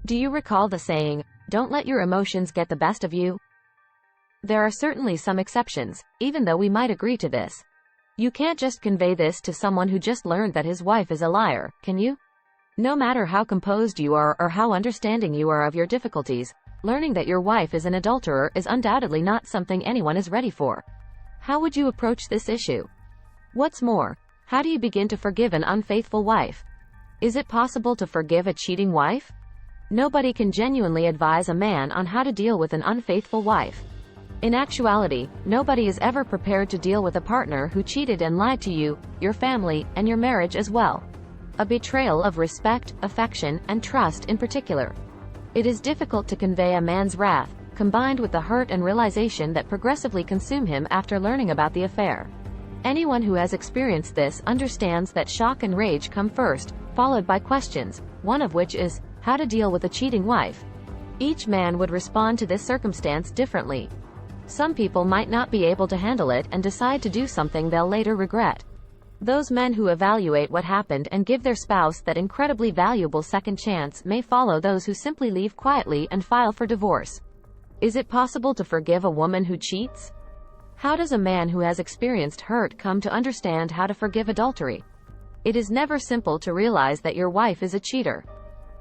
Do you recall the saying, "Don't let your emotions get the best of you"? There are certainly some exceptions, even though we might agree to this. You can't just convey this to someone who just learned that his wife is a liar, can you? No matter how composed you are or how understanding you are of your difficulties, learning that your wife is an adulterer is undoubtedly not something anyone is ready for. How would you approach this issue? What's more, how do you begin to forgive an unfaithful wife? Is it possible to forgive a cheating wife? Nobody can genuinely advise a man on how to deal with an unfaithful wife. In actuality, nobody is ever prepared to deal with a partner who cheated and lied to you, your family, and your marriage as well. A betrayal of respect, affection, and trust in particular. It is difficult to convey a man's wrath, combined with the hurt and realization that progressively consume him after learning about the affair. Anyone who has experienced this understands that shock and rage come first, followed by questions, one of which is, how to deal with a cheating wife. Each man would respond to this circumstance differently. Some people might not be able to handle it and decide to do something they'll later regret. Those men who evaluate what happened and give their spouse that incredibly valuable second chance may follow those who simply leave quietly and file for divorce. Is it possible to forgive a woman who cheats? How does a man who has experienced hurt come to understand how to forgive adultery? It is never simple to realize that your wife is a cheater.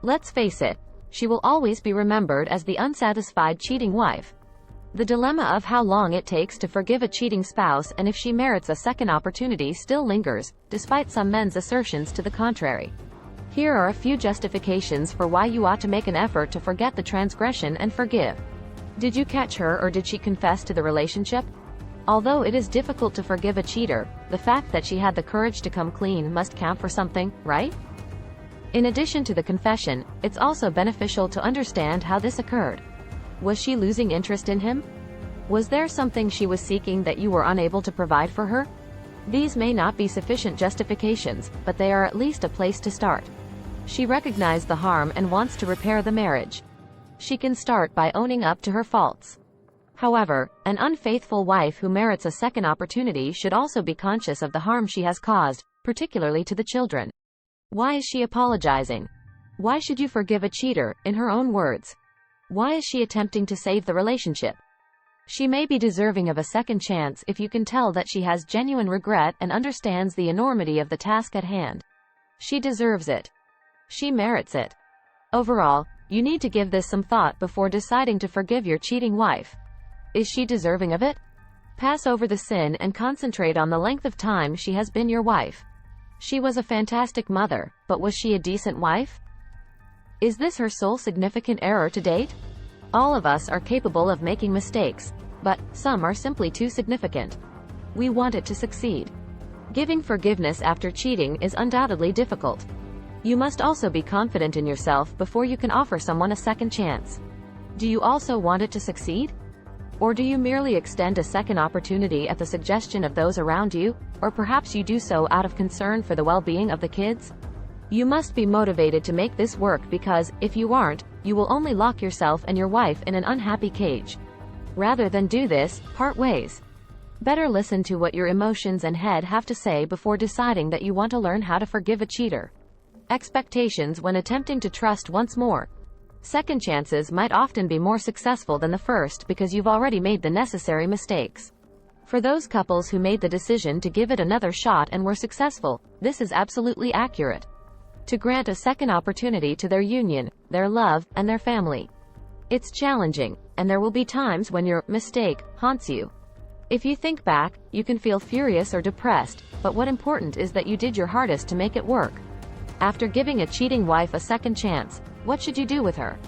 Let's face it, she will always be remembered as the unsatisfied cheating wife. The dilemma of how long it takes to forgive a cheating spouse and if she merits a second opportunity still lingers, despite some men's assertions to the contrary. Here are a few justifications for why you ought to make an effort to forget the transgression and forgive. Did you catch her, or did she confess to the relationship? Although it is difficult to forgive a cheater, the fact that she had the courage to come clean must count for something, right? In addition to the confession, it's also beneficial to understand how this occurred. Was she losing interest in him? Was there something she was seeking that you were unable to provide for her? These may not be sufficient justifications, but they are at least a place to start. She recognized the harm and wants to repair the marriage. She can start by owning up to her faults. However, an unfaithful wife who merits a second opportunity should also be conscious of the harm she has caused, particularly to the children. Why is she apologizing? Why should you forgive a cheater, in her own words? Why is she attempting to save the relationship? She may be deserving of a second chance if you can tell that she has genuine regret and understands the enormity of the task at hand. She deserves it. She merits it. Overall, you need to give this some thought before deciding to forgive your cheating wife. Is she deserving of it? Pass over the sin and concentrate on the length of time she has been your wife. She was a fantastic mother, but was she a decent wife? Is this her sole significant error to date? All of us are capable of making mistakes, but some are simply too significant. We want it to succeed. Giving forgiveness after cheating is undoubtedly difficult. You must also be confident in yourself before you can offer someone a second chance. Do you also want it to succeed? Or do you merely extend a second opportunity at the suggestion of those around you, or perhaps you do so out of concern for the well-being of the kids? You must be motivated to make this work because, if you aren't, you will only lock yourself and your wife in an unhappy cage. Rather than do this, part ways. Better listen to what your emotions and head have to say before deciding that you want to learn how to forgive a cheater. Expectations when attempting to trust once more. Second chances might often be more successful than the first because you've already made the necessary mistakes. For those couples who made the decision to give it another shot and were successful, this is absolutely accurate. To grant a second opportunity to their union, their love, and their family. It's challenging, and there will be times when your mistake haunts you. If you think back, you can feel furious or depressed, but what's important is that you did your hardest to make it work. After giving a cheating wife a second chance, what should you do with her?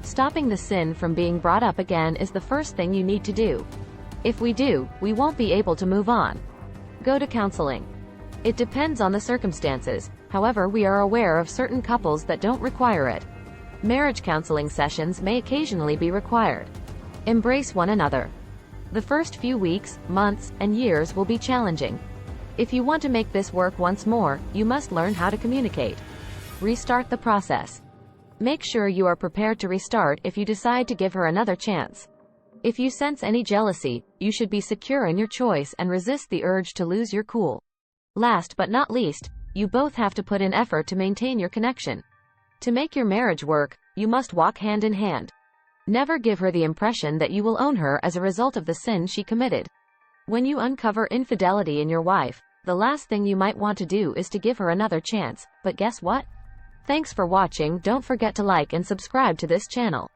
Stopping the sin from being brought up again is the first thing you need to do. If we do, we won't be able to move on. Go to counseling. It depends on the circumstances. However, we are aware of certain couples that don't require it. Marriage counseling sessions may occasionally be required. Embrace one another. The first few weeks, months, and years will be challenging. If you want to make this work once more, you must learn how to communicate. Restart the process. Make sure you are prepared to restart if you decide to give her another chance. If you sense any jealousy, you should be secure in your choice and resist the urge to lose your cool. Last but not least, you both have to put in effort to maintain your connection. To make your marriage work, You must walk hand in hand. Never give her the impression that you will own her as a result of the sin she committed. When you uncover infidelity in your wife, the last thing you might want to do is to give her another chance. But guess what? Thanks for watching. Don't forget to like and subscribe to this channel.